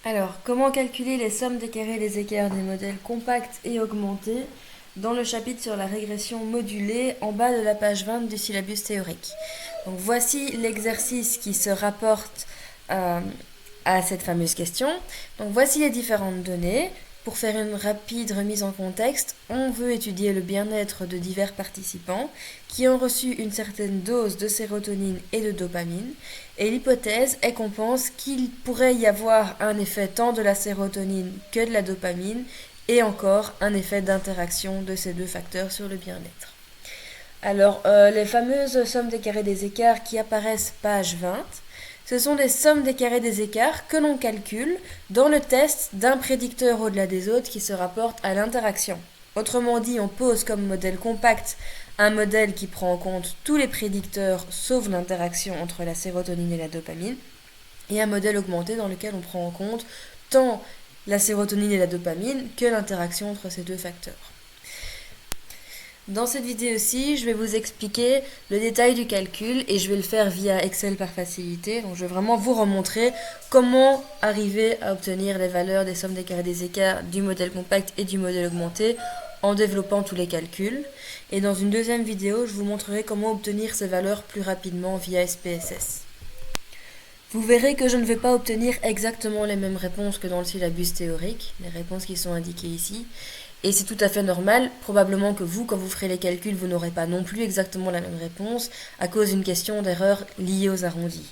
Alors, comment calculer les sommes des carrés et des écarts des modèles compacts et augmentés dans le chapitre sur la régression modulée en bas de la page 20 du syllabus théorique. Donc voici l'exercice qui se rapporte à cette fameuse question. Donc voici les différentes données. Pour faire une rapide remise en contexte, on veut étudier le bien-être de divers participants qui ont reçu une certaine dose de sérotonine et de dopamine. Et l'hypothèse est qu'on pense qu'il pourrait y avoir un effet tant de la sérotonine que de la dopamine et encore un effet d'interaction de ces deux facteurs sur le bien-être. Alors, les fameuses sommes des carrés des écarts qui apparaissent page 20, ce sont des sommes des carrés des écarts que l'on calcule dans le test d'un prédicteur au-delà des autres qui se rapporte à l'interaction. Autrement dit, on pose comme modèle compact un modèle qui prend en compte tous les prédicteurs sauf l'interaction entre la sérotonine et la dopamine, et un modèle augmenté dans lequel on prend en compte tant la sérotonine et la dopamine que l'interaction entre ces deux facteurs. Dans cette vidéo-ci, je vais vous expliquer le détail du calcul et je vais le faire via Excel par facilité. Donc je vais vraiment vous remontrer comment arriver à obtenir les valeurs des sommes des carrés des écarts du modèle compact et du modèle augmenté en développant tous les calculs. Et dans une deuxième vidéo, je vous montrerai comment obtenir ces valeurs plus rapidement via SPSS. Vous verrez que je ne vais pas obtenir exactement les mêmes réponses que dans le syllabus théorique, les réponses qui sont indiquées ici. Et c'est tout à fait normal, probablement que vous, quand vous ferez les calculs, vous n'aurez pas non plus exactement la même réponse à cause d'une question d'erreur liée aux arrondis.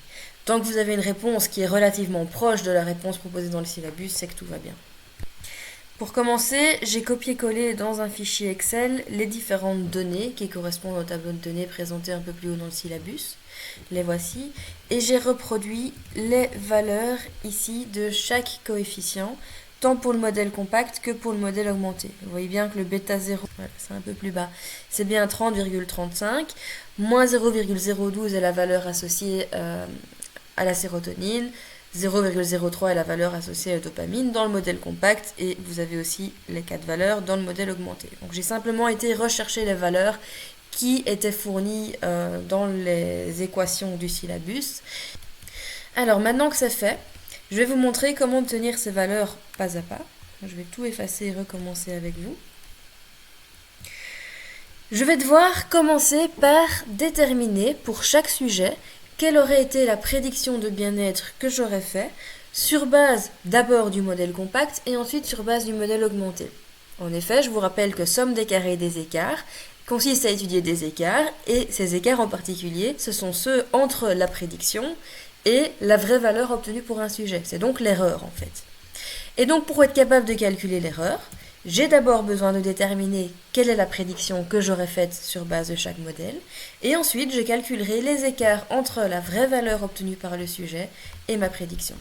Tant que vous avez une réponse qui est relativement proche de la réponse proposée dans le syllabus, c'est que tout va bien. Pour commencer, j'ai copié-collé dans un fichier Excel les différentes données qui correspondent au tableau de données présenté un peu plus haut dans le syllabus. Les voici. Et j'ai reproduit les valeurs ici de chaque coefficient, tant pour le modèle compact que pour le modèle augmenté. Vous voyez bien que le bêta 0, voilà, c'est un peu plus bas, c'est bien 30,35, moins 0,012 est la valeur associée à la sérotonine, 0,03 est la valeur associée à la dopamine dans le modèle compact, et vous avez aussi les 4 valeurs dans le modèle augmenté. Donc j'ai simplement été rechercher les valeurs qui étaient fournies dans les équations du syllabus. Alors maintenant que c'est fait, je vais vous montrer comment obtenir ces valeurs pas à pas. Je vais tout effacer et recommencer avec vous. Je vais devoir commencer par déterminer pour chaque sujet quelle aurait été la prédiction de bien-être que j'aurais fait sur base d'abord du modèle compact et ensuite sur base du modèle augmenté. En effet, je vous rappelle que somme des carrés et des écarts consiste à étudier des écarts, et ces écarts en particulier, ce sont ceux entre la prédiction et la vraie valeur obtenue pour un sujet. C'est donc l'erreur en fait. Et donc pour être capable de calculer l'erreur, j'ai d'abord besoin de déterminer quelle est la prédiction que j'aurais faite sur base de chaque modèle, et ensuite je calculerai les écarts entre la vraie valeur obtenue par le sujet et ma prédiction.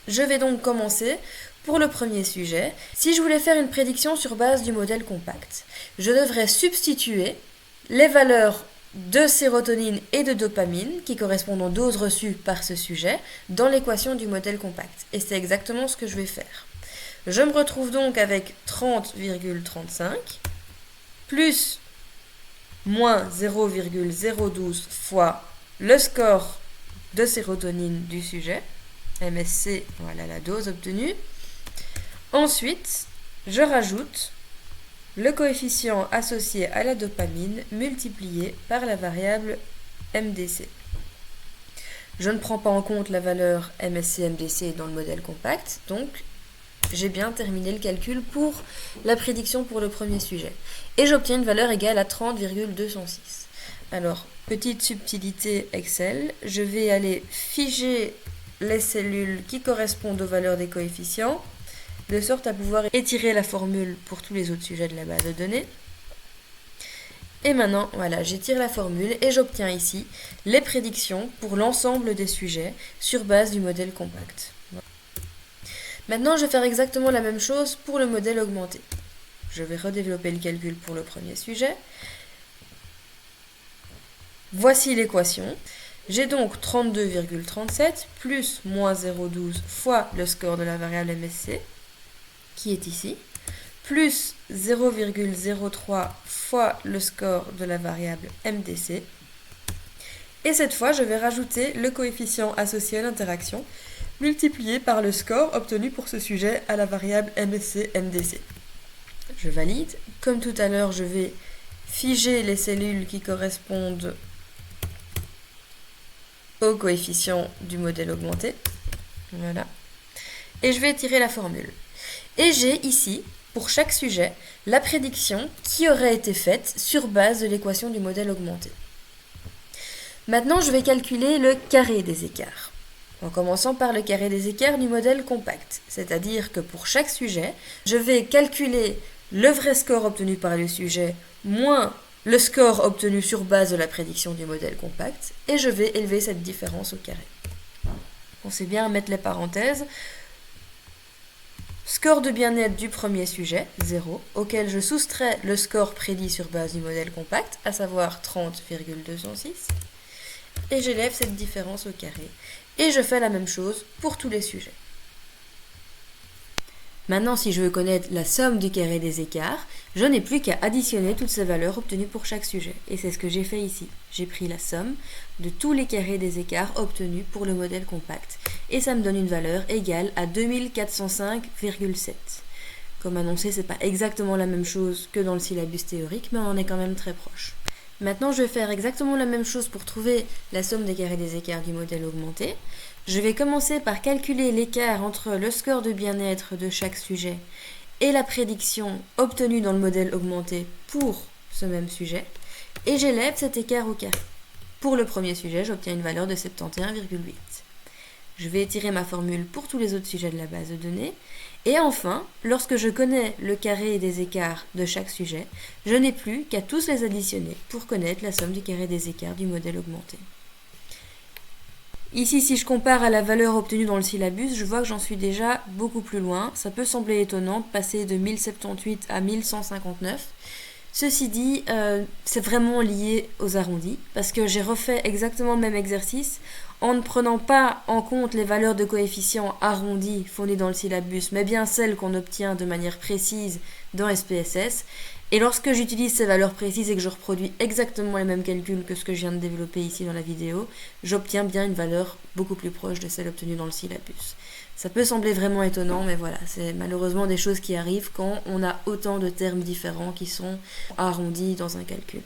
Je vais donc commencer pour le premier sujet. Si je voulais faire une prédiction sur base du modèle compact, je devrais substituer les valeurs de sérotonine et de dopamine, qui correspondent aux doses reçues par ce sujet, dans l'équation du modèle compact. Et c'est exactement ce que je vais faire. Je me retrouve donc avec 30,35 plus moins 0,012 fois le score de sérotonine du sujet, MSC, voilà la dose obtenue. Ensuite, je rajoute le coefficient associé à la dopamine multiplié par la variable MDC. Je ne prends pas en compte la valeur MSC-MDC dans le modèle compact, donc j'ai bien terminé le calcul pour la prédiction pour le premier sujet. Et j'obtiens une valeur égale à 30,206. Alors, petite subtilité Excel, je vais aller figer les cellules qui correspondent aux valeurs des coefficients, de sorte à pouvoir étirer la formule pour tous les autres sujets de la base de données. Et maintenant, voilà, j'étire la formule et j'obtiens ici les prédictions pour l'ensemble des sujets sur base du modèle compact. Maintenant, je vais faire exactement la même chose pour le modèle augmenté. Je vais redévelopper le calcul pour le premier sujet. Voici l'équation. J'ai donc 32,37 plus moins 0,12 fois le score de la variable MSC, qui est ici, plus 0,03 fois le score de la variable MDC. Et cette fois, je vais rajouter le coefficient associé à l'interaction multiplié par le score obtenu pour ce sujet à la variable MSC-MDC. Je valide. Comme tout à l'heure, je vais figer les cellules qui correspondent au coefficient du modèle augmenté. Voilà. Et je vais étirer la formule. Et j'ai ici, pour chaque sujet, la prédiction qui aurait été faite sur base de l'équation du modèle augmenté. Maintenant, je vais calculer le carré des écarts, en commençant par le carré des écarts du modèle compact. C'est-à-dire que pour chaque sujet, je vais calculer le vrai score obtenu par le sujet moins le score obtenu sur base de la prédiction du modèle compact, et je vais élever cette différence au carré. Pensez bien à mettre les parenthèses. Score de bien-être du premier sujet, 0, auquel je soustrais le score prédit sur base du modèle compact, à savoir 30,206, et j'élève cette différence au carré. Et je fais la même chose pour tous les sujets. Maintenant, si je veux connaître la somme du carré des écarts, je n'ai plus qu'à additionner toutes ces valeurs obtenues pour chaque sujet. Et c'est ce que j'ai fait ici. J'ai pris la somme de tous les carrés des écarts obtenus pour le modèle compact. Et ça me donne une valeur égale à 2405,7. Comme annoncé, c'est pas exactement la même chose que dans le syllabus théorique, mais on en est quand même très proche. Maintenant, je vais faire exactement la même chose pour trouver la somme des carrés des écarts du modèle augmenté. Je vais commencer par calculer l'écart entre le score de bien-être de chaque sujet et la prédiction obtenue dans le modèle augmenté pour ce même sujet, et j'élève cet écart au carré. Pour le premier sujet, j'obtiens une valeur de 71,8. Je vais étirer ma formule pour tous les autres sujets de la base de données, et enfin, lorsque je connais le carré des écarts de chaque sujet, je n'ai plus qu'à tous les additionner pour connaître la somme du carré des écarts du modèle augmenté. Ici, si je compare à la valeur obtenue dans le syllabus, je vois que j'en suis déjà beaucoup plus loin. Ça peut sembler étonnant de passer de 1078 à 1159. Ceci dit, c'est vraiment lié aux arrondis, parce que j'ai refait exactement le même exercice en ne prenant pas en compte les valeurs de coefficients arrondis fournies dans le syllabus, mais bien celles qu'on obtient de manière précise dans SPSS. Et lorsque j'utilise ces valeurs précises et que je reproduis exactement les mêmes calculs que ce que je viens de développer ici dans la vidéo, j'obtiens bien une valeur beaucoup plus proche de celle obtenue dans le syllabus. Ça peut sembler vraiment étonnant, mais voilà, c'est malheureusement des choses qui arrivent quand on a autant de termes différents qui sont arrondis dans un calcul.